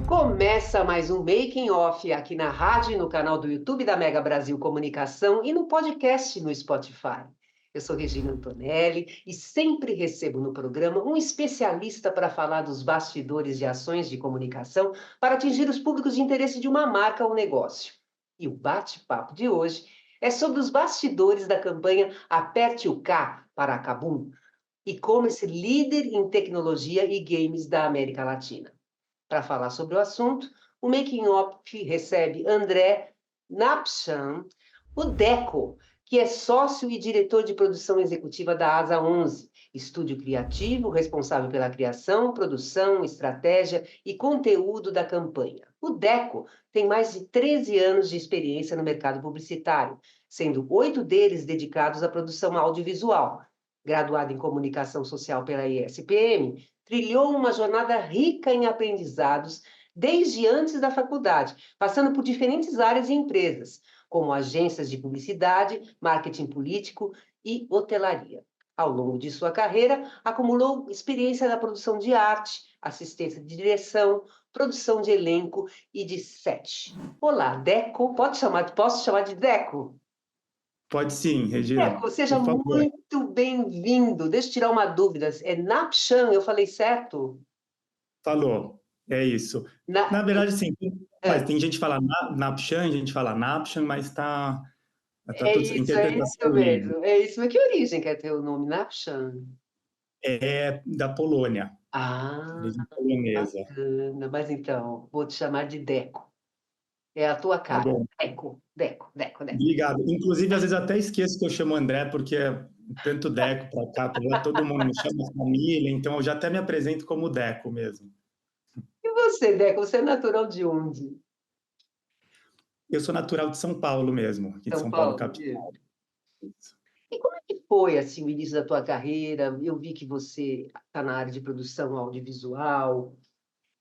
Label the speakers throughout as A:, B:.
A: Começa mais um Making Off aqui na rádio e no canal do YouTube da Mega Brasil Comunicação e no podcast no Spotify. Eu sou Regina Antonelli e sempre recebo no programa um especialista para falar dos bastidores de ações de comunicação para atingir os públicos de interesse de uma marca ou negócio. E o bate-papo de hoje é sobre os bastidores da campanha Aperte o K para a Kabum e como esse líder em tecnologia e games da América Latina. Para falar sobre o assunto, o Making Off recebe André Napchan, o Deco, que é sócio e diretor de produção executiva da Asa 11, estúdio criativo responsável pela criação, produção, estratégia e conteúdo da campanha. O Deco tem mais de 13 anos de experiência no mercado publicitário, sendo 8 deles dedicados à produção audiovisual. Graduado em comunicação social pela ISPM, trilhou uma jornada rica em aprendizados desde antes da faculdade, passando por diferentes áreas e empresas, como agências de publicidade, marketing político e hotelaria. Ao longo de sua carreira, acumulou experiência na produção de arte, assistência de direção, produção de elenco e de set. Olá, Deco. Posso chamar de Deco?
B: Pode sim, Regina,
A: Deco, seja
B: por favor.
A: muito bem-vindo. Deixa eu tirar uma dúvida. É Napchan, eu falei certo?
B: Falou, é isso.
A: Na...
B: Na verdade, sim,
A: É,
B: tem gente que fala Napchan, gente fala Napchan, mas tá tudo
A: é isso
B: interpretação livre.
A: mesmo. É isso. Mas que origem quer ter o nome Napchan?
B: É da Polônia,
A: Ah,
B: origem polonesa.
A: bacana. Mas então, vou te chamar de Deco. É a tua
B: Tá
A: cara.
B: bom,
A: Deco, Deco, Deco, Deco.
B: obrigado. Inclusive, às vezes eu até esqueço que eu chamo André, porque é tanto Deco para cá, pra lá, todo mundo me chama de família, então eu já até me apresento como Deco mesmo.
A: E você, Deco, você é natural de onde?
B: Eu sou natural de São Paulo mesmo, aqui de
A: São
B: São Paulo,
A: Paulo
B: capital.
A: mesmo? E como é que foi assim, o início da tua carreira? Eu vi que você está na área de produção audiovisual.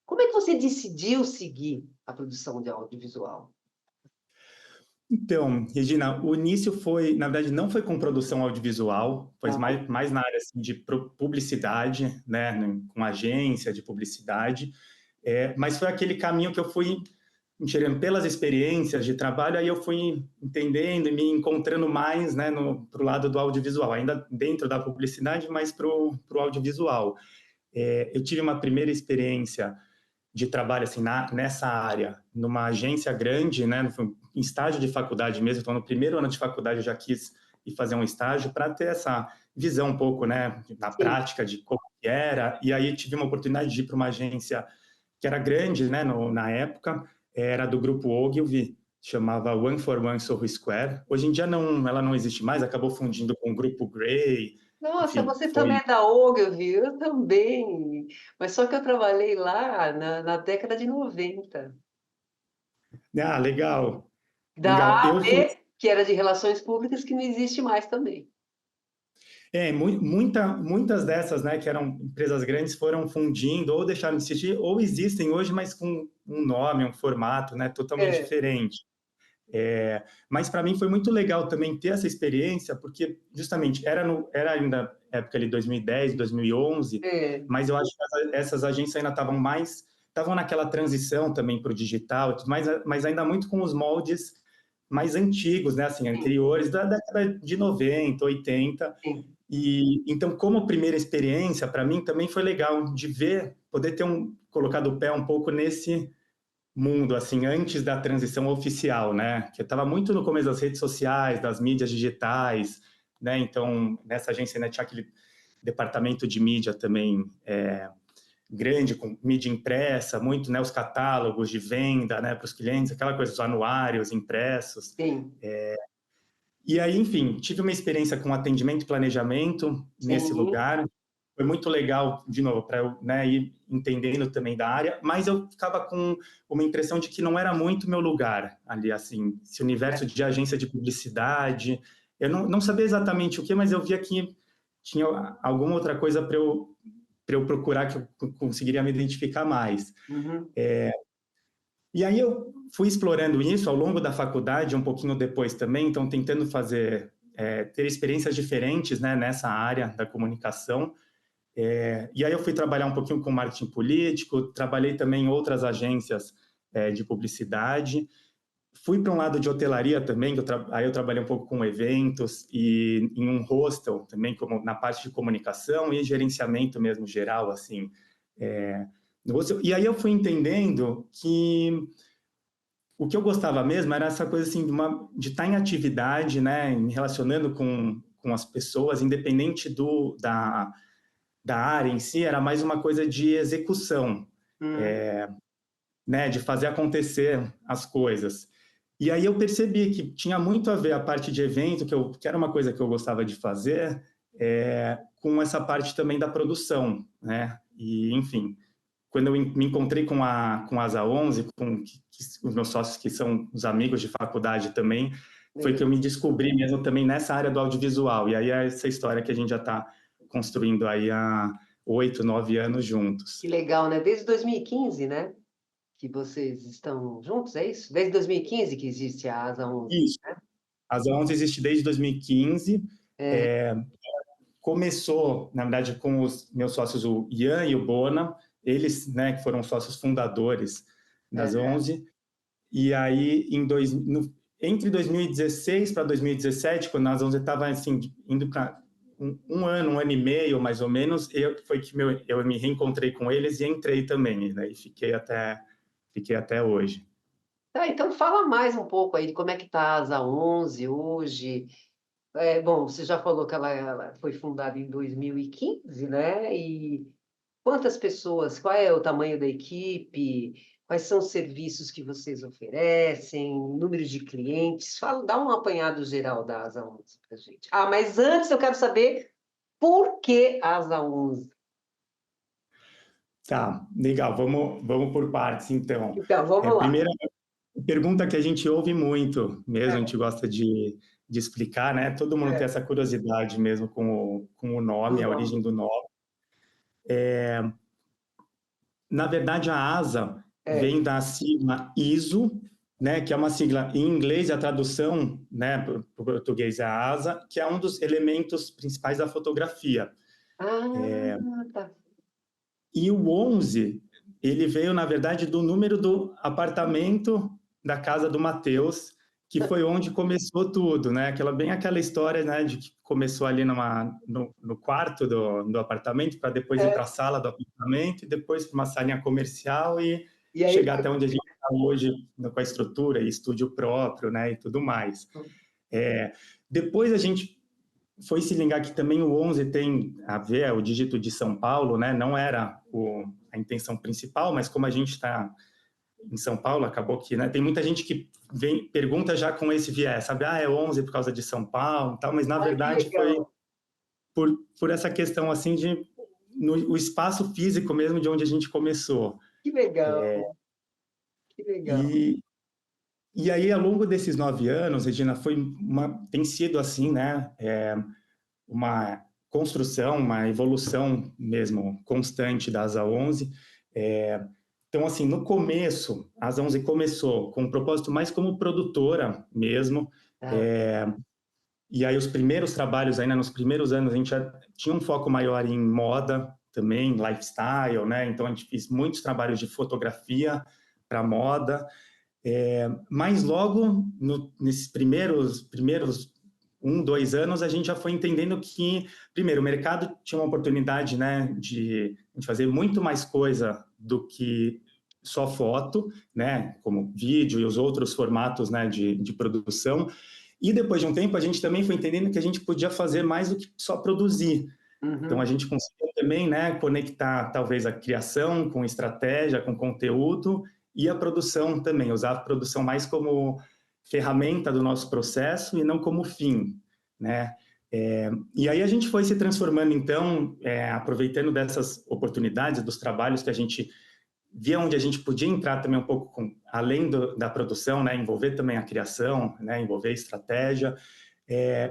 A: Como é que você decidiu seguir a produção de audiovisual?
B: Então, Regina, o início foi, na verdade, não foi com produção audiovisual, foi
A: Ah,
B: mais na área assim, de publicidade, né, com agência de publicidade, mas foi aquele caminho que eu fui enxergando pelas experiências de trabalho, aí eu fui entendendo e me encontrando mais, né, pro lado do audiovisual, ainda dentro da publicidade, mas pro audiovisual. Eu tive uma primeira experiência de trabalho assim nessa área, numa agência grande, né, em estágio de faculdade mesmo, então no primeiro ano de faculdade eu já quis ir fazer um estágio para ter essa visão um pouco, né, na
A: sim.
B: prática de como que era, e aí tive uma oportunidade de ir para uma agência que era grande, né, na época, era do grupo Ogilvy, chamava One for One Soho Square. Hoje em dia ela não existe mais, acabou fundindo com o grupo Grey,
A: Nossa,
B: enfim,
A: você também
B: foi...
A: é da Ogilvy, eu também. Mas só que eu trabalhei lá na década de 90.
B: Ah, legal, legal.
A: Da
B: Eu fui
A: AB, que era de relações públicas, que não existe mais também.
B: Muitas dessas, né, que eram empresas grandes, foram fundindo ou deixaram de existir, ou existem hoje, mas com um nome, um formato, né, totalmente
A: É,
B: diferente. Mas para mim foi muito legal também ter essa experiência, porque justamente era ainda época de 2010, 2011,
A: é,
B: mas eu acho que essas agências ainda estavam naquela transição também para o digital, mas ainda muito com os moldes mais antigos, né, assim,
A: sim,
B: anteriores da década de 90, 80.
A: sim.
B: E então, como primeira experiência, para mim também foi legal de ver, poder ter colocado o pé um pouco nesse mundo, assim, antes da transição oficial, né? Que estava muito no começo das redes sociais, das mídias digitais, né? Então, nessa agência ainda tinha aquele departamento de mídia também grande, com mídia impressa, muito, né? Os catálogos de venda, né? Para os clientes, aquela coisa, os anuários impressos.
A: Sim,
B: E aí, enfim, tive uma experiência com atendimento e planejamento nesse
A: sim.
B: lugar. Foi muito legal, de novo, para eu, né, ir entendendo também da área, mas eu ficava com uma impressão de que não era muito meu lugar ali, assim, esse universo de agência de publicidade. Eu não sabia exatamente o que, mas eu via que tinha alguma outra coisa para eu para eu procurar que eu conseguiria me identificar mais.
A: Uhum.
B: E aí eu fui explorando isso ao longo da faculdade, um pouquinho depois também, então tentando fazer, ter experiências diferentes, né, nessa área da comunicação. E aí eu fui trabalhar um pouquinho com marketing político, trabalhei também em outras agências de publicidade. Fui para um lado de hotelaria também, aí eu trabalhei um pouco com eventos e em um hostel também, como na parte de comunicação e gerenciamento mesmo geral, assim. No hostel. E aí eu fui entendendo que o que eu gostava mesmo era essa coisa assim de estar em atividade, né, me relacionando com as pessoas, independente da área em si, era mais uma coisa de execução,
A: Uhum.
B: né, de fazer acontecer as coisas. E aí eu percebi que tinha muito a ver a parte de evento, que era uma coisa que eu gostava de fazer, com essa parte também da produção, né? E, enfim, quando eu me encontrei com a Asa 11, os meus sócios que são os amigos de faculdade também, foi que
A: Legal.
B: eu me descobri mesmo também nessa área do audiovisual. E aí é essa história que a gente já está construindo aí há 8, 9 anos juntos.
A: Que legal, né? Desde 2015, né? Que vocês estão juntos, é isso? Desde 2015 que existe a Asa 11,
B: Isso.
A: né?
B: A Asa 11 existe desde 2015.
A: É.
B: Começou, na verdade, com os meus sócios, o Ian e o Bona, eles, né, que foram sócios fundadores das
A: É.
B: 11. E aí, entre 2016 para 2017, quando a 11 estava assim, indo para um ano e meio, mais ou menos, foi que eu me reencontrei com eles e entrei também, né, e fiquei até hoje.
A: Tá, então fala mais um pouco aí de como é que está a Asa 11 hoje. Bom, você já falou que ela foi fundada em 2015, né? E quantas pessoas, qual é o tamanho da equipe, quais são os serviços que vocês oferecem, número de clientes? Fala, dá um apanhado geral da Asa 11 para gente. Ah, mas antes eu quero saber por que Asa 11?
B: Tá, legal, vamos por partes, então.
A: Então, vamos lá.
B: Primeira pergunta que a gente ouve muito, mesmo, a
A: É,
B: gente gosta de explicar, né? Todo mundo tem
A: é,
B: essa curiosidade mesmo com o nome,
A: o
B: a
A: nome.
B: origem do nome. Na verdade, a ASA
A: É.
B: vem da sigla ISO, né, que é uma sigla em inglês, a tradução, né, para o português é a ASA, que é um dos elementos principais da fotografia.
A: Ah, tá.
B: E o 11, ele veio, na verdade, do número do apartamento da casa do Matheus, que foi onde começou tudo, né? Bem aquela história, né, de que começou ali no quarto do apartamento, para depois ir para a
A: É.
B: sala do apartamento, e depois para uma salinha comercial e
A: E aí,
B: chegar até onde a gente está hoje, com a estrutura e estúdio próprio, né, e tudo mais. Depois a gente foi se ligar que também o 11 tem a ver, o dígito de São Paulo, né? Não era a intenção principal, mas como a gente está em São Paulo, acabou que, né? Tem muita gente que pergunta já com esse viés, sabe? Ah, é 11 por causa de São Paulo, e tal, mas na
A: ai, que
B: verdade foi
A: legal,
B: por essa questão assim o espaço físico mesmo de onde a gente começou.
A: que legal, que legal.
B: E e aí ao longo desses 9 anos, Regina, tem sido assim, né? Uma construção, uma evolução mesmo constante da Asa 11. Então, assim, no começo, a Asa 11 começou com um propósito mais como produtora mesmo.
A: Ah,
B: E aí os primeiros trabalhos, ainda nos primeiros anos, a gente já tinha um foco maior em moda também, lifestyle, né? Então, a gente fez muitos trabalhos de fotografia para moda. Mas logo, nesses primeiros 1, 2 anos, a gente já foi entendendo que, primeiro, o mercado tinha uma oportunidade, né, de a gente fazer muito mais coisa do que só foto, né, como vídeo e os outros formatos, né, de produção. E depois de um tempo, a gente também foi entendendo que a gente podia fazer mais do que só produzir. Então, a
A: uhum.
B: gente conseguiu também, né, conectar talvez a criação com estratégia, com conteúdo e a produção também, usar a produção mais como ferramenta do nosso processo e não como fim, né? E aí a gente foi se transformando, então, aproveitando dessas oportunidades, dos trabalhos que a gente via onde a gente podia entrar também um pouco além da produção, né, envolver também a criação, né, envolver a estratégia.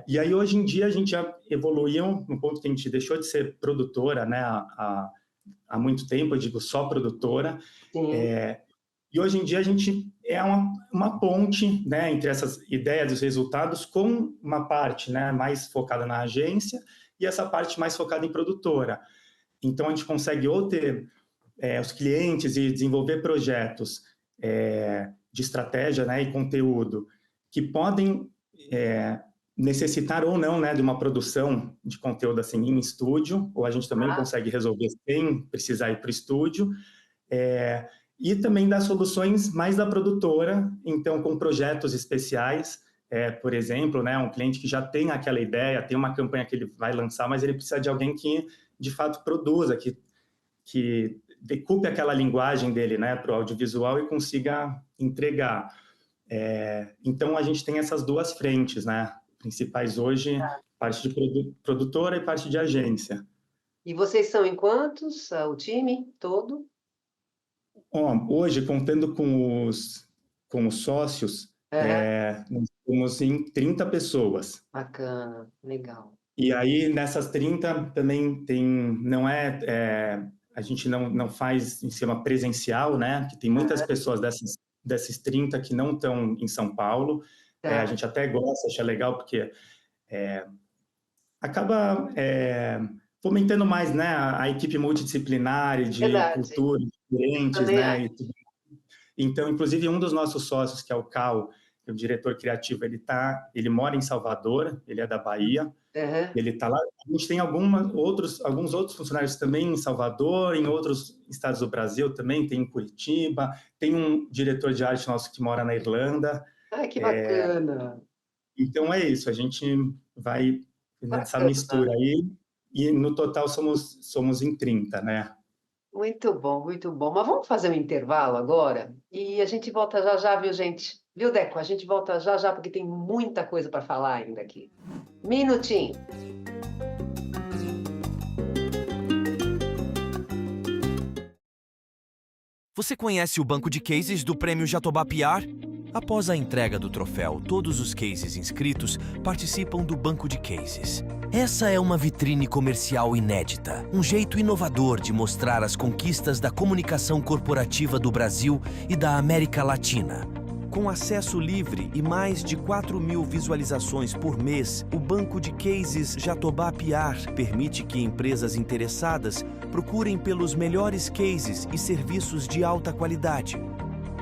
B: E aí hoje em dia a gente já evoluiu no ponto que a gente deixou de ser produtora, né, há muito tempo, eu digo só produtora,
A: Sim.
B: e hoje em dia a gente é uma ponte, né, entre essas ideias dos resultados com uma parte, né, mais focada na agência e essa parte mais focada em produtora. Então a gente consegue ou ter os clientes e desenvolver projetos de estratégia, né, e conteúdo que podem necessitar ou não, né, de uma produção de conteúdo assim em estúdio, ou a gente também consegue resolver sem precisar ir para o estúdio, e também dar soluções mais da produtora, então com projetos especiais, por exemplo, né, um cliente que já tem aquela ideia, tem uma campanha que ele vai lançar, mas ele precisa de alguém que de fato produza, que decupe aquela linguagem dele, né, para o audiovisual e consiga entregar. Então a gente tem essas duas frentes, né, principais hoje, parte de produtora e parte de agência.
A: E vocês são em quantos, o time todo?
B: Hoje, contando com os sócios,
A: Aham.
B: nós estamos em 30 pessoas.
A: Bacana, legal.
B: E aí, nessas 30, também tem, não a gente não faz em cima presencial, né? Que tem muitas
A: Aham,
B: pessoas desses 30 que não estão em São Paulo. A
A: tá.
B: gente até gosta, acha legal, porque acaba fomentando mais, né, a equipe multidisciplinar e de
A: Verdade.
B: culturas diferentes,
A: Também
B: né?
A: acho.
B: E tudo. Então, inclusive, um dos nossos sócios, que é o Cal, que é o diretor criativo, ele mora em Salvador, ele é da Bahia,
A: Aham.
B: ele está lá. A gente tem alguns outros funcionários também em Salvador, em outros estados do Brasil também, tem em Curitiba, tem um diretor de arte nosso que mora na Irlanda.
A: Ai, que bacana.
B: Então é isso, a gente vai nessa
A: Bacana.
B: mistura aí, e no total somos em 30, né?
A: Muito bom, muito bom. Mas vamos fazer um intervalo agora e a gente volta já já, viu, gente? Viu, Deco? A gente volta já já porque tem muita coisa para falar ainda aqui. Minutinho.
C: Você conhece o banco de cases do Prêmio Jatobá PR? Após a entrega do troféu, todos os cases inscritos participam do banco de cases. Essa é uma vitrine comercial inédita, um jeito inovador de mostrar as conquistas da comunicação corporativa do Brasil e da América Latina. Com acesso livre e mais de 4.000 visualizações por mês, o banco de cases Jatobá PR permite que empresas interessadas procurem pelos melhores cases e serviços de alta qualidade.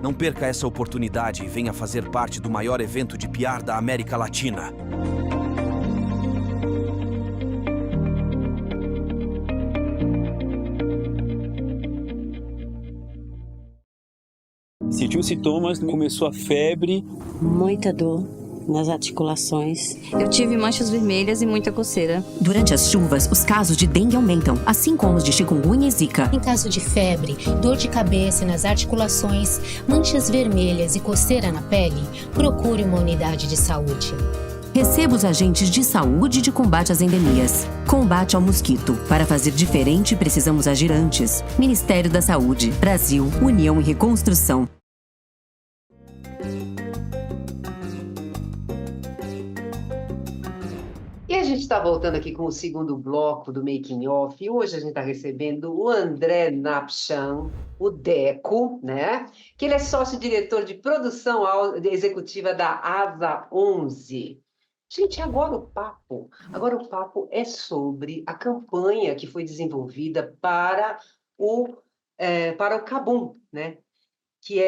C: Não perca essa oportunidade e venha fazer parte do maior evento de PR da América Latina.
D: Sentiu sintomas, começou a febre.
E: Muita dor nas articulações.
F: Eu tive manchas vermelhas e muita coceira.
G: Durante as chuvas, os casos de dengue aumentam, assim como os de chikungunya e zika.
H: Em caso de febre, dor de cabeça nas articulações, manchas vermelhas e coceira na pele, procure uma unidade de saúde.
G: Receba os agentes de saúde de combate às endemias. Combate ao mosquito. Para fazer diferente, precisamos agir antes. Ministério da Saúde. Brasil. União e Reconstrução.
A: E a gente está voltando aqui com o segundo bloco do Making Off. E hoje a gente está recebendo o André Napchan, o Deco, né? Que ele é sócio-diretor de produção executiva da Asa 11. Gente, agora o papo é sobre a campanha que foi desenvolvida para o Cabum, né? Que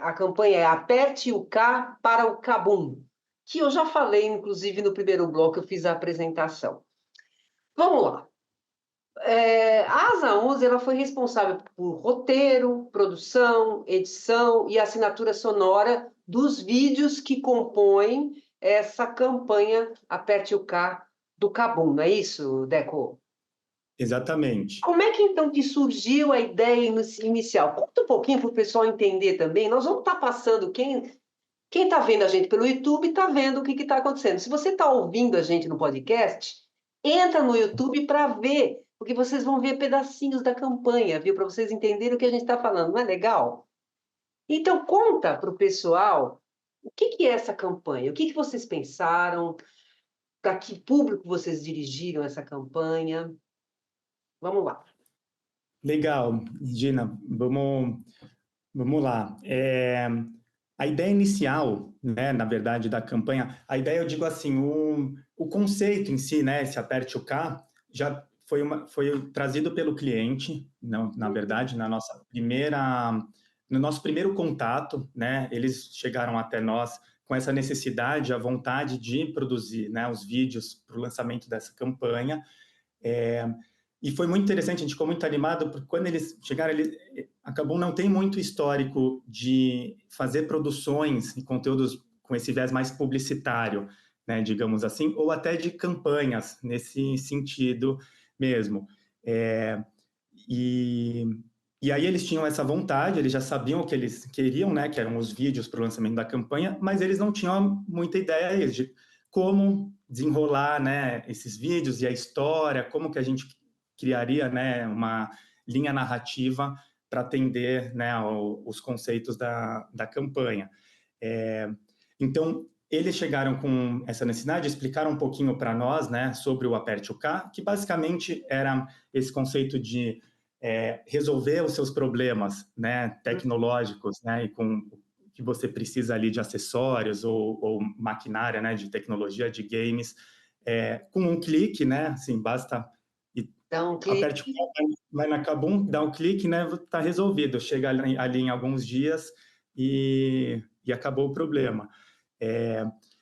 A: a campanha é Aperte o K para o Cabum, que eu já falei, inclusive, no primeiro bloco, eu fiz a apresentação. Vamos lá. A Asa 11 ela foi responsável por roteiro, produção, edição e assinatura sonora dos vídeos que compõem essa campanha Aperte o K do Cabum, não é isso, Deco?
B: Exatamente.
A: Como é que então que surgiu a ideia inicial? Conta um pouquinho para o pessoal entender também. Nós vamos estar passando quem está vendo a gente pelo YouTube está vendo o que está acontecendo. Se você está ouvindo a gente no podcast, entra no YouTube para ver, porque vocês vão ver pedacinhos da campanha, viu? Para vocês entenderem o que a gente está falando. Não é legal? Então, conta para o pessoal o que é essa campanha, o que vocês pensaram, para que público vocês dirigiram essa campanha. Vamos lá.
B: Legal, Gina, vamos lá. A ideia inicial, né, na verdade, da campanha, a ideia, eu digo assim, o conceito em si, né, esse Aperte o K, já foi trazido pelo cliente, não, na verdade, no nosso primeiro contato, né, eles chegaram até nós com essa necessidade, a vontade de produzir, né, os vídeos para o lançamento dessa campanha. E foi muito interessante, a gente ficou muito animado, porque quando eles chegaram, a Kabum não tem muito histórico de fazer produções e conteúdos com esse viés mais publicitário, né, digamos assim, ou até de campanhas nesse sentido mesmo. E aí eles tinham essa vontade, eles já sabiam o que eles queriam, né, que eram os vídeos para o lançamento da campanha, mas eles não tinham muita ideia de como desenrolar, né, esses vídeos e a história, como que a gente criaria, né, uma linha narrativa para atender, né, os conceitos da campanha. Então, eles chegaram com essa necessidade, explicaram um pouquinho para nós, né, sobre o Aperte o K, que basicamente era esse conceito de resolver os seus problemas, né, tecnológicos, né, e com o que você precisa ali de acessórios ou maquinária, né, de tecnologia, de games, com um clique, né, assim, basta
A: Dá um
B: aperte
A: clique.
B: o botão, vai na Kabum, dá um clique, né, tá resolvido, chega ali em alguns dias e acabou o problema.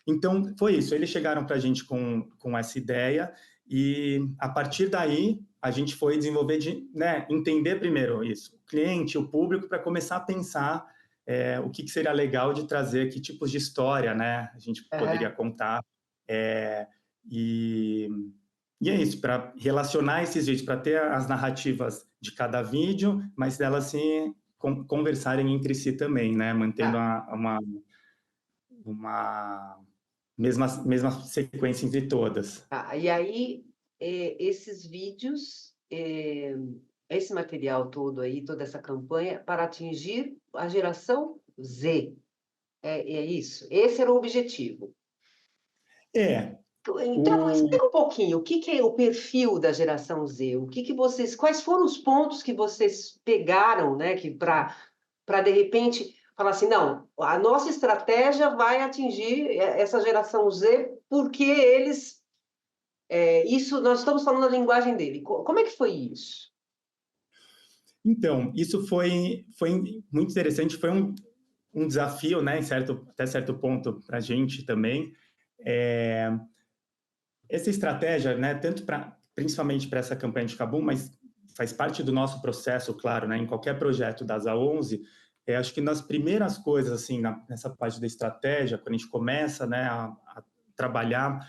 B: Então, foi isso, eles chegaram para a gente com essa ideia e, a partir daí, a gente foi desenvolver, né, entender primeiro isso, o cliente, o público, para começar a pensar o que seria legal de trazer, que tipos de história, né, a gente poderia contar. E é isso, para relacionar esses vídeos, para ter as narrativas de cada vídeo, mas elas se conversarem entre si também, né, mantendo uma mesma sequência entre todas.
A: E aí, esses vídeos, esse material todo aí, toda essa campanha, para atingir a geração Z. É isso? Esse era o objetivo. Então, explica um pouquinho, o que é o perfil da geração Z? Quais foram os pontos que vocês pegaram, né, para de repente falar assim, não, a nossa estratégia vai atingir essa geração Z porque eles, isso nós estamos falando a linguagem dele. Como é que foi isso?
B: Então, isso foi muito interessante, foi um desafio, né, até certo ponto para a gente também. Essa estratégia, né, principalmente para essa campanha de Kabum, mas faz parte do nosso processo, claro, né, em qualquer projeto da ASA11, acho que nas primeiras coisas, assim, nessa parte da estratégia, quando a gente começa, né, a trabalhar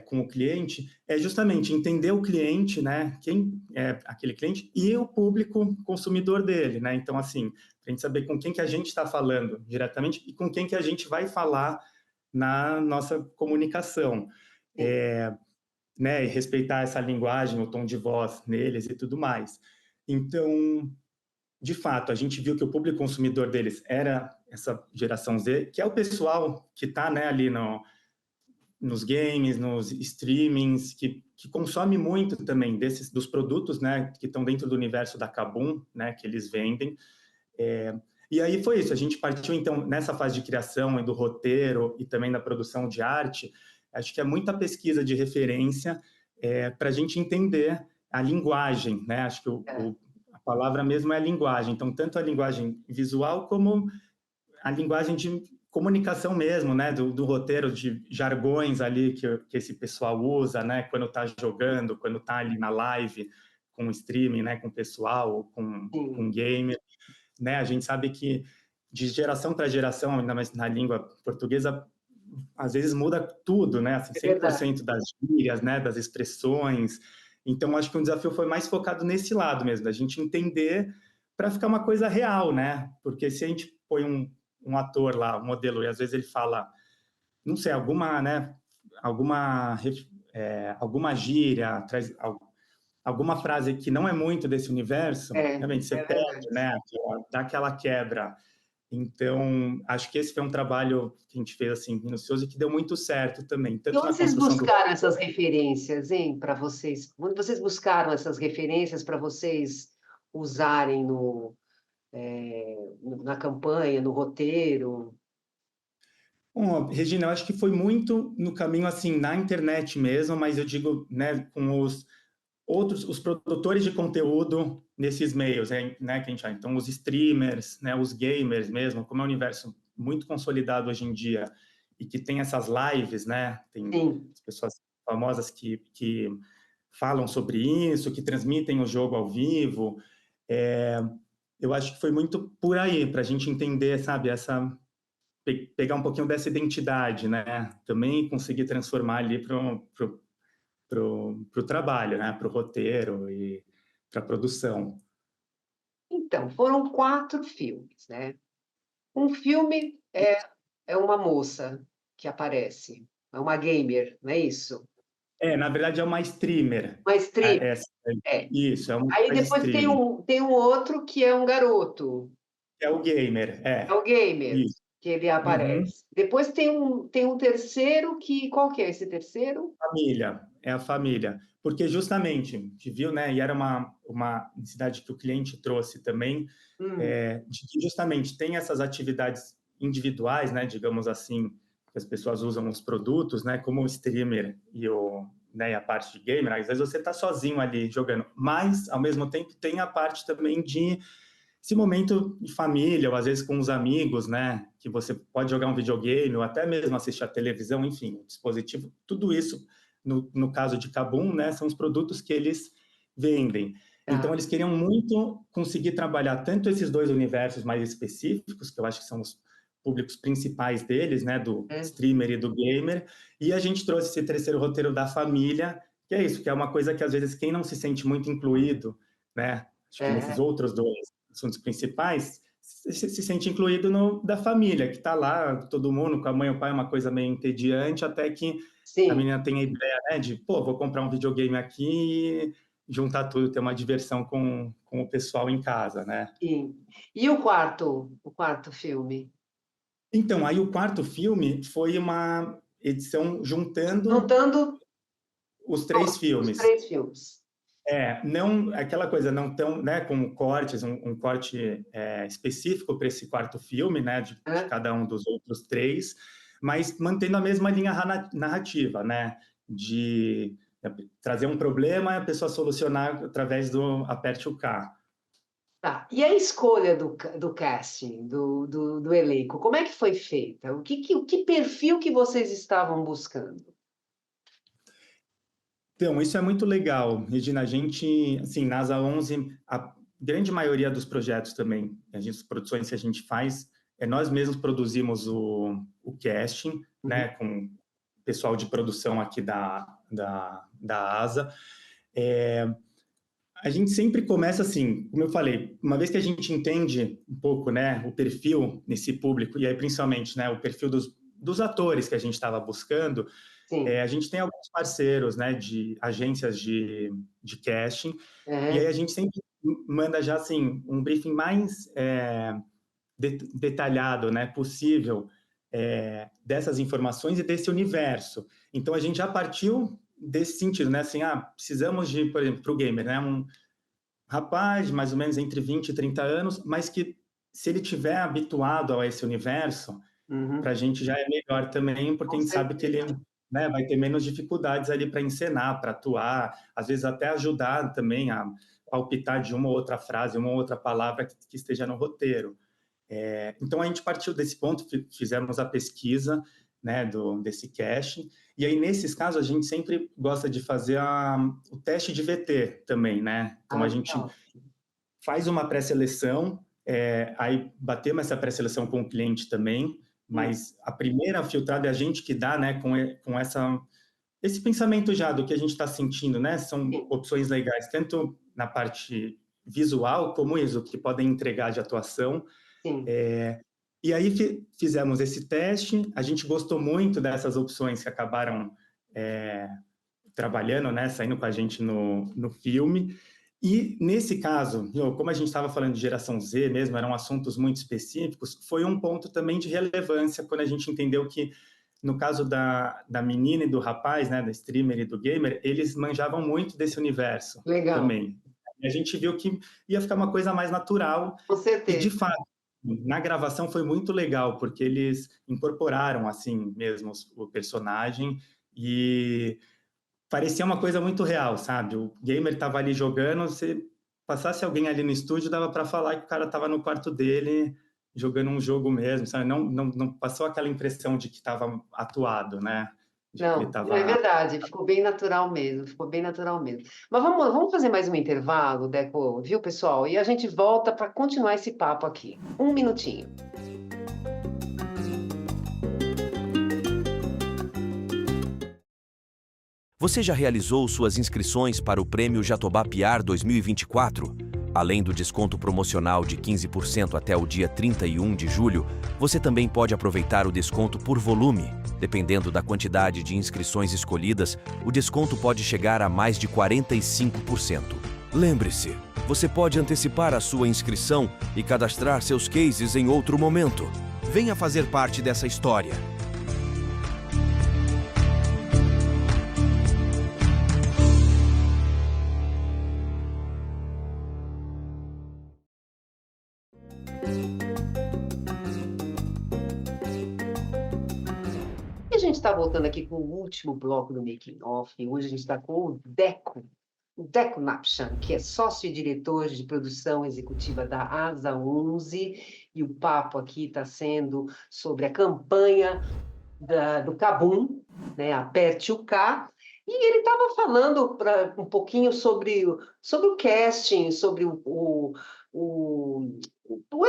B: com o cliente, é justamente entender o cliente, né, quem é aquele cliente e o público consumidor dele, né, então, assim, a gente saber com quem que a gente está falando diretamente e com quem que a gente vai falar na nossa comunicação. Né, e respeitar essa linguagem, o tom de voz neles e tudo mais. Então, de fato, a gente viu que o público consumidor deles era essa geração Z, que é o pessoal que está, né, ali nos games, nos streamings, que consome muito também dos produtos, né, que estão dentro do universo da Kabum, né, que eles vendem. E aí foi isso, a gente partiu, então, nessa fase de criação e do roteiro e também da produção de arte. Acho que é muita pesquisa de referência para a gente entender a linguagem, né? Acho que a palavra mesmo é a linguagem. Então, tanto a linguagem visual como a linguagem de comunicação mesmo, né? Do roteiro, de jargões ali que esse pessoal usa, né? Quando está jogando, quando está ali na live, com o streaming, né? Com o pessoal, com gamer. Né? A gente sabe que de geração para geração, ainda mais na língua portuguesa, às vezes muda tudo, né? Assim, 100% das gírias, né? Das expressões. Então, acho que o desafio foi mais focado nesse lado mesmo, da gente entender para ficar uma coisa real, né? Porque se a gente põe um ator lá, um modelo, e às vezes ele fala, não sei, alguma gíria, traz alguma frase que não é muito desse universo, realmente você perde, né? Dá aquela quebra. Então, acho que esse foi um trabalho que a gente fez assim, minucioso e que deu muito certo também.
A: E onde vocês buscaram essas referências, hein, para vocês? Onde vocês buscaram essas referências para vocês usarem na campanha, no roteiro?
B: Bom, Regina, eu acho que foi muito no caminho, assim, na internet mesmo, mas eu digo, né, com os produtores de conteúdo nesses meios, né, que a gente chama. Então, os streamers, né, os gamers mesmo, como é um universo muito consolidado hoje em dia e que tem essas lives, né, tem
A: Sim.
B: as pessoas famosas que falam sobre isso, que transmitem o jogo ao vivo. Eu acho que foi muito por aí, para a gente entender, sabe, pegar um pouquinho dessa identidade, né, também conseguir transformar ali para o trabalho, né? Para o roteiro e para a produção.
A: Então, foram 4 filmes, né? Um filme é uma moça que aparece, é uma gamer, não é isso?
B: Na verdade, é uma streamer.
A: Uma streamer,
B: Essa,
A: é.
B: isso, é uma
A: Aí depois tem
B: streaming.
A: tem um outro que é um garoto,
B: É o gamer,
A: é o gamer,
B: isso.
A: que ele
B: Uhum.
A: aparece. Depois tem um terceiro que... Qual que é esse terceiro?
B: Família, é a família. Porque justamente, a gente viu, né, e era uma necessidade que o cliente trouxe também, de que justamente tem essas atividades individuais, né, digamos assim, que as pessoas usam os produtos, né, como o streamer né, a parte de gamer, às vezes você está sozinho ali jogando, mas, ao mesmo tempo, tem a parte também de esse momento de família, ou às vezes com os amigos, né, que você pode jogar um videogame, ou até mesmo assistir a televisão, enfim, o dispositivo, tudo isso, no caso de Kabum, né, são os produtos que eles vendem. Então, eles queriam muito conseguir trabalhar tanto esses dois universos mais específicos, que eu acho que são os públicos principais deles, né, do streamer e do gamer, e a gente trouxe esse terceiro roteiro da família, que é isso, que é uma coisa que às vezes quem não se sente muito incluído, né, acho que nesses outros dois assuntos principais, se sente incluído da família, que está lá, todo mundo, com a mãe e o pai, uma coisa meio entediante, até que
A: Sim.
B: A menina tem a ideia, né, de, vou comprar um videogame aqui e juntar tudo, ter uma diversão com o pessoal em casa, né?
A: Sim. E o quarto filme?
B: Então, aí o quarto filme foi uma edição juntando os 3 filmes.
A: Os 3 filmes.
B: Não aquela coisa, não tão, né, com cortes, um corte específico para esse quarto filme, né, de cada um dos outros 3, mas mantendo a mesma linha narrativa, né, de trazer um problema e a pessoa solucionar através do aperte o K.
A: Tá. E a escolha do casting, do elenco, como é que foi feita? O que perfil que vocês estavam buscando?
B: Então, isso é muito legal, Regina. A gente, assim, na Asa 11, a grande maioria dos projetos também, as produções que a gente faz, nós mesmos produzimos o casting, né, com o pessoal de produção aqui da Asa. A gente sempre começa assim, como eu falei, uma vez que a gente entende um pouco, né, o perfil nesse público, e aí principalmente, né, o perfil dos atores que a gente estava buscando, a gente tem alguns parceiros, né, de agências de casting, e aí a gente sempre manda já, assim, um briefing mais detalhado, né, possível, dessas informações e desse universo. Então, a gente já partiu desse sentido, né, assim, precisamos de, por exemplo, para o gamer, né, um rapaz de mais ou menos entre 20 e 30 anos, mas que, se ele tiver habituado a esse universo, para a gente já é melhor também, porque a gente sabe que ele, né, vai ter menos dificuldades ali para encenar, para atuar, às vezes até ajudar também a palpitar de uma ou outra frase, uma ou outra palavra que esteja no roteiro. Então, a gente partiu desse ponto, fizemos a pesquisa, né, desse casting, e aí, nesses casos, a gente sempre gosta de fazer o teste de VT também, né? Então, a gente faz uma pré-seleção, aí batemos essa pré-seleção com o cliente também, mas a primeira filtrada é a gente que dá, né, com esse pensamento já do que a gente está sentindo, né? São opções legais, tanto na parte visual, como isso, que podem entregar de atuação. E aí fizemos esse teste, a gente gostou muito dessas opções que acabaram trabalhando, né, saindo com a gente no filme. E, nesse caso, como a gente estava falando de geração Z mesmo, eram assuntos muito específicos, foi um ponto também de relevância quando a gente entendeu que, no caso da menina e do rapaz, né, da streamer e do gamer, eles manjavam muito desse universo também. a gente viu que ia ficar uma coisa mais natural,
A: Com
B: e de
A: certeza.
B: fato, na gravação foi muito legal, porque eles incorporaram, assim, mesmo o personagem, e parecia uma coisa muito real, sabe? O gamer estava ali jogando, se passasse alguém ali no estúdio, dava para falar que o cara estava no quarto dele jogando um jogo mesmo, sabe? Não passou aquela impressão de que estava atuado, né? De que ele
A: Não, é
B: estava.
A: verdade, ficou bem natural mesmo, ficou bem natural mesmo. Mas vamos fazer mais um intervalo, Deco, viu, pessoal? E a gente volta para continuar esse papo aqui. Um minutinho.
C: Você já realizou suas inscrições para o Prêmio Jatobá PR 2024? Além do desconto promocional de 15% até o dia 31 de julho, você também pode aproveitar o desconto por volume. Dependendo da quantidade de inscrições escolhidas, o desconto pode chegar a mais de 45%. Lembre-se, você pode antecipar a sua inscrição e cadastrar seus cases em outro momento. Venha fazer parte dessa história.
A: E a gente está voltando aqui com o último bloco do Making Off, e hoje a gente está com o Deco Napchan, que é sócio e diretor de produção executiva da Asa 11, e o papo aqui está sendo sobre a campanha do Kabum, né, Aperte o K, e ele estava falando um pouquinho sobre o casting, sobre o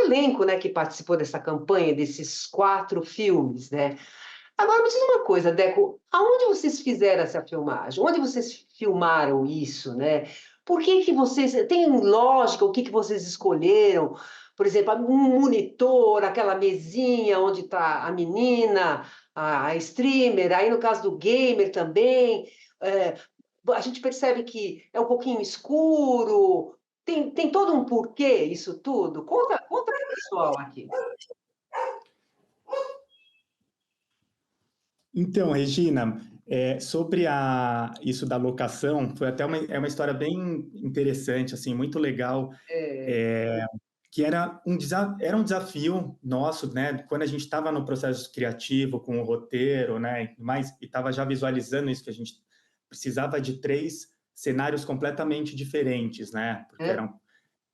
A: elenco, né, que participou dessa campanha, desses 4 filmes, né? Agora me diz uma coisa, Deco, aonde vocês fizeram essa filmagem? Onde vocês filmaram isso, né? Por que que vocês... Tem lógica o que que vocês escolheram? Por exemplo, um monitor, aquela mesinha onde está a menina, a streamer, aí no caso do gamer também, a gente percebe que é um pouquinho escuro, tem todo um porquê isso tudo? Conta para o pessoal aqui.
B: Então, Regina, sobre isso da locação, foi até é uma história bem interessante, assim, muito legal,
A: É,
B: é, que era um desafio nosso, né? Quando a gente estava no processo criativo, com o roteiro, né? E estava já visualizando isso, que a gente precisava de 3 cenários completamente diferentes, né? Porque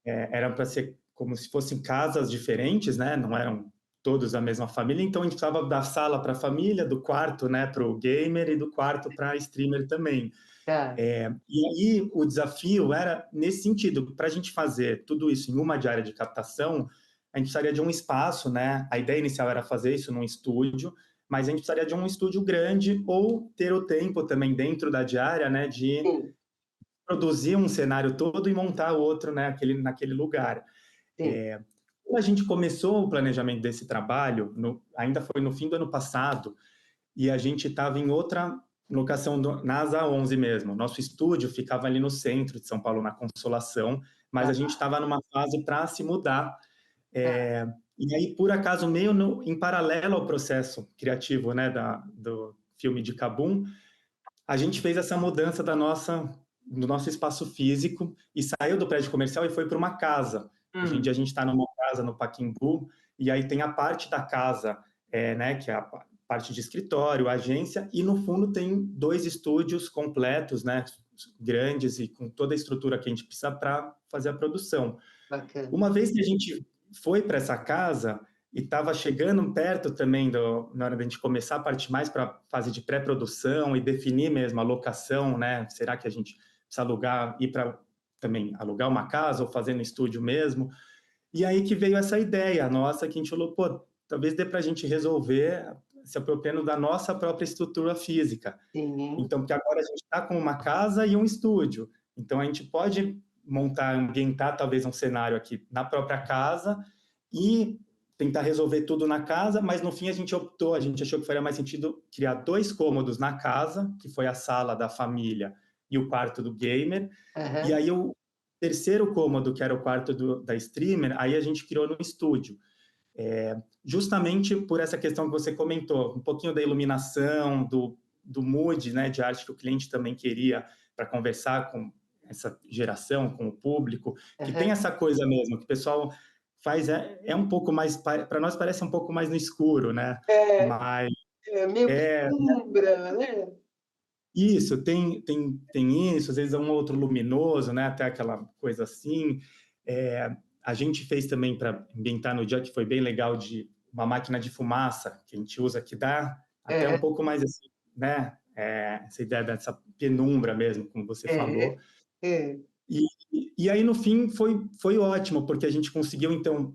A: é,
B: eram para ser como se fossem casas diferentes, né? Não eram todos da mesma família, então a gente precisava da sala para a família, do quarto, né, para o gamer e do quarto para a streamer também.
A: tá.
B: E aí o desafio era nesse sentido, para a gente fazer tudo isso em uma diária de captação, a gente precisaria de um espaço, né? A ideia inicial era fazer isso num estúdio, mas a gente precisaria de um estúdio grande ou ter o tempo também dentro da diária, né, de
A: Sim,
B: produzir um cenário todo e montar outro, né, naquele lugar.
A: sim.
B: Quando a gente começou o planejamento desse trabalho, ainda foi no fim do ano passado, e a gente estava em outra locação na Asa 11 mesmo. Nosso estúdio ficava ali no centro de São Paulo, na Consolação, mas a gente estava numa fase para se mudar. E aí, por acaso, meio em paralelo ao processo criativo, né, do filme de Kabum, a gente fez essa mudança do nosso espaço físico e saiu do prédio comercial e foi para uma casa. Hoje em dia a gente está numa casa no Pacaembu, e aí tem a parte da casa, né, que é a parte de escritório, agência, e no fundo tem 2 estúdios completos, né, grandes e com toda a estrutura que a gente precisa para fazer a produção.
A: Bacana.
B: Uma vez que a gente foi para essa casa e estava chegando perto também na hora da gente começar a partir mais para a fase de pré-produção e definir mesmo a locação, né? Será que a gente precisa ir para também alugar uma casa ou fazer no estúdio mesmo? E aí que veio essa ideia nossa, que a gente falou, pô, talvez dê para a gente resolver se apropriando da nossa própria estrutura física.
A: Sim,
B: Então, porque agora a gente está com uma casa e um estúdio. Então, a gente pode ambientar talvez um cenário aqui na própria casa e tentar resolver tudo na casa, mas no fim a gente achou que faria mais sentido criar 2 cômodos na casa, que foi a sala da família e o quarto do gamer, e aí o terceiro cômodo, que era o quarto da streamer, aí a gente criou no estúdio. Justamente por essa questão que você comentou, um pouquinho da iluminação, do mood, né, de arte que o cliente também queria para conversar essa geração com o público, que tem
A: Aham.
B: essa coisa mesmo, que o pessoal faz, é um pouco mais, para nós parece um pouco mais no escuro, né?
A: É,
B: Mas
A: é meio
B: é
A: penumbra, né?
B: isso, tem isso, às vezes é um outro luminoso, né? Até aquela coisa assim. A gente fez também para ambientar no dia, que foi bem legal, de uma máquina de fumaça que a gente usa, que dá até um
A: Aham.
B: pouco mais assim, né? Essa ideia dessa penumbra mesmo, como você falou.
A: É, é.
B: E, e aí, no fim, foi ótimo, porque a gente conseguiu, então,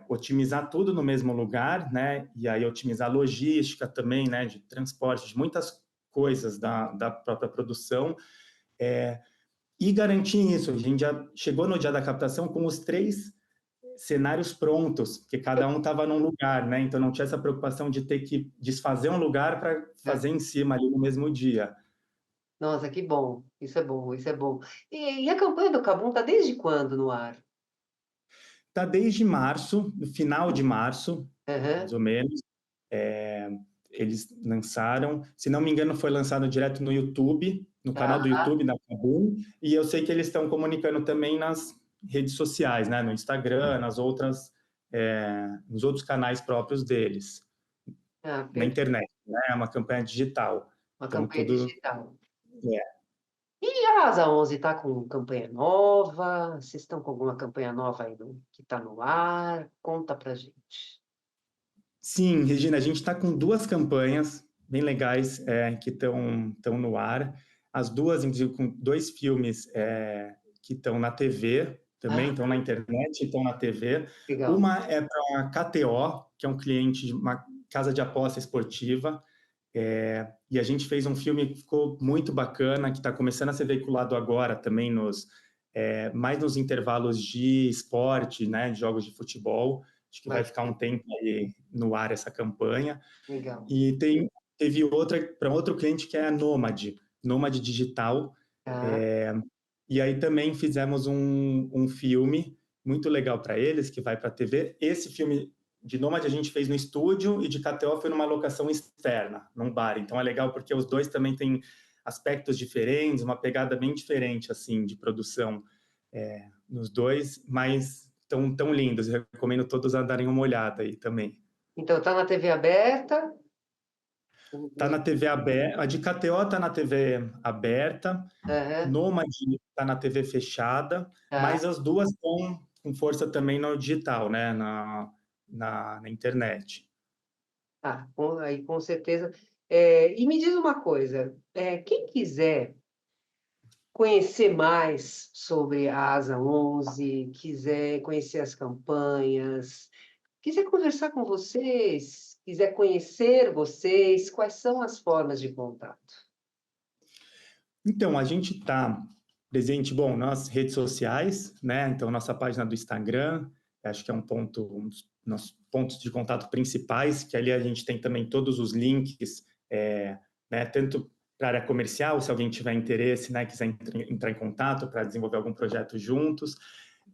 B: otimizar tudo no mesmo lugar, né? E aí otimizar a logística também, né? De transporte, de muitas coisas da própria produção. E garantir isso. A gente já chegou no dia da captação com os 3 cenários prontos, porque cada um estava num lugar, né? Então não tinha essa preocupação de ter que desfazer um lugar para
A: É.
B: fazer em cima ali no mesmo dia.
A: Nossa, que bom. Isso é bom, isso é bom. E a campanha do Cabum tá desde quando no ar?
B: Tá desde março, no final de março, mais
A: Aham.
B: ou menos. É, eles lançaram, se não me engano, foi lançado direto no YouTube, no canal do
A: Tá.
B: YouTube da Kabum, e eu sei que eles estão comunicando também nas redes sociais, né, no Instagram, nos outros canais próprios deles,
A: Ah,
B: na internet, né, é uma campanha digital.
A: uma
B: Então,
A: campanha
B: tudo.
A: digital.
B: É.
A: E a Asa 11 está com campanha nova? Vocês estão com alguma campanha nova aí que está no ar? Conta pra gente.
B: Sim, Regina, a gente está com 2 campanhas bem legais que estão no ar. As duas, inclusive, com 2 filmes que estão na TV, também
A: Ah,
B: estão na internet e estão na TV.
A: legal.
B: Uma é para a KTO, que é um cliente de uma casa de aposta esportiva, e a gente fez um filme que ficou muito bacana, que está começando a ser veiculado agora também mais nos intervalos de esporte, né, de jogos de futebol. Acho que vai
A: Mas
B: ficar um tempo aí no ar essa campanha.
A: legal.
B: E teve outra para outro cliente que é a Nômade Digital.
A: Tá.
B: E aí também fizemos um filme muito legal para eles, que vai para a TV. Esse filme de Nômade a gente fez no estúdio e de KTO foi numa locação externa, num bar. Então é legal porque os dois também têm aspectos diferentes, uma pegada bem diferente assim de produção nos dois, mas tão lindos. Eu recomendo todos a darem uma olhada aí também.
A: Então, tá na TV aberta?
B: Tá na TV aberta, a de KTO tá na TV aberta,
A: Aham.
B: Nômade tá na TV fechada,
A: Tá.
B: mas as duas estão com força também no digital, né? Na internet.
A: Ah, aí com certeza. E me diz uma coisa, quem quiser conhecer mais sobre a Asa 11, quiser conhecer as campanhas, quiser conversar com vocês, quiser conhecer vocês, quais são as formas de contato?
B: Então, a gente está presente, bom, nas redes sociais, né? Então, nossa página do Instagram, acho que é um dos nossos pontos de contato principais, que ali a gente tem também todos os links, né? Tanto para a área comercial, se alguém tiver interesse, né? Quiser entrar em contato para desenvolver algum projeto juntos.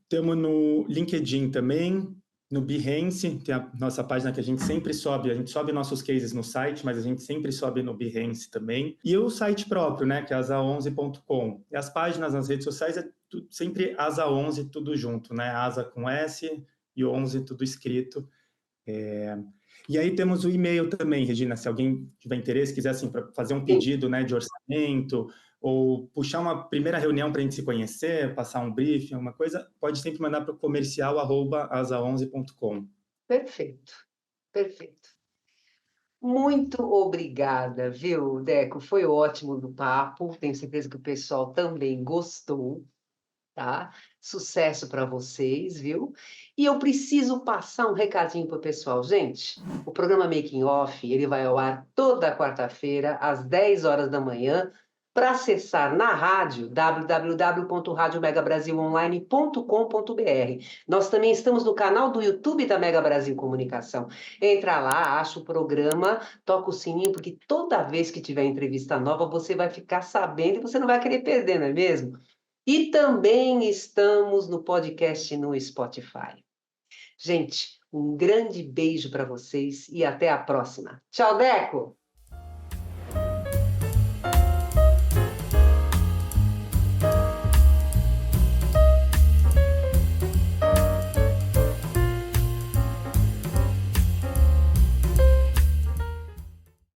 B: Temos no LinkedIn também, no Behance, que é a nossa página que a gente sempre sobe. A gente sobe nossos cases no site, mas a gente sempre sobe no Behance também. E o site próprio, né, que é asa11.com. E as páginas nas redes sociais é sempre asa11, tudo junto, né? Asa com S e 11 tudo escrito. E aí temos o e-mail também, Regina, se alguém tiver interesse, quiser assim, fazer um
A: Sim,
B: pedido, né, de orçamento, ou puxar uma primeira reunião para a gente se conhecer, passar um briefing, alguma coisa, pode sempre mandar para o comercial@asa11.com.
A: perfeito, perfeito. Muito obrigada, viu, Deco? Foi ótimo do papo. Tenho certeza que o pessoal também gostou, tá? Sucesso para vocês, viu? E eu preciso passar um recadinho para o pessoal. Gente, o programa Making Off, ele vai ao ar toda quarta-feira, às 10 horas da manhã. Para acessar na rádio, www.radiomegabrasilonline.com.br. Nós também estamos no canal do YouTube da Mega Brasil Comunicação. Entra lá, acha o programa, toca o sininho, porque toda vez que tiver entrevista nova, você vai ficar sabendo e você não vai querer perder, não é mesmo? E também estamos no podcast no Spotify. Gente, um grande beijo para vocês e até a próxima. Tchau, Deco!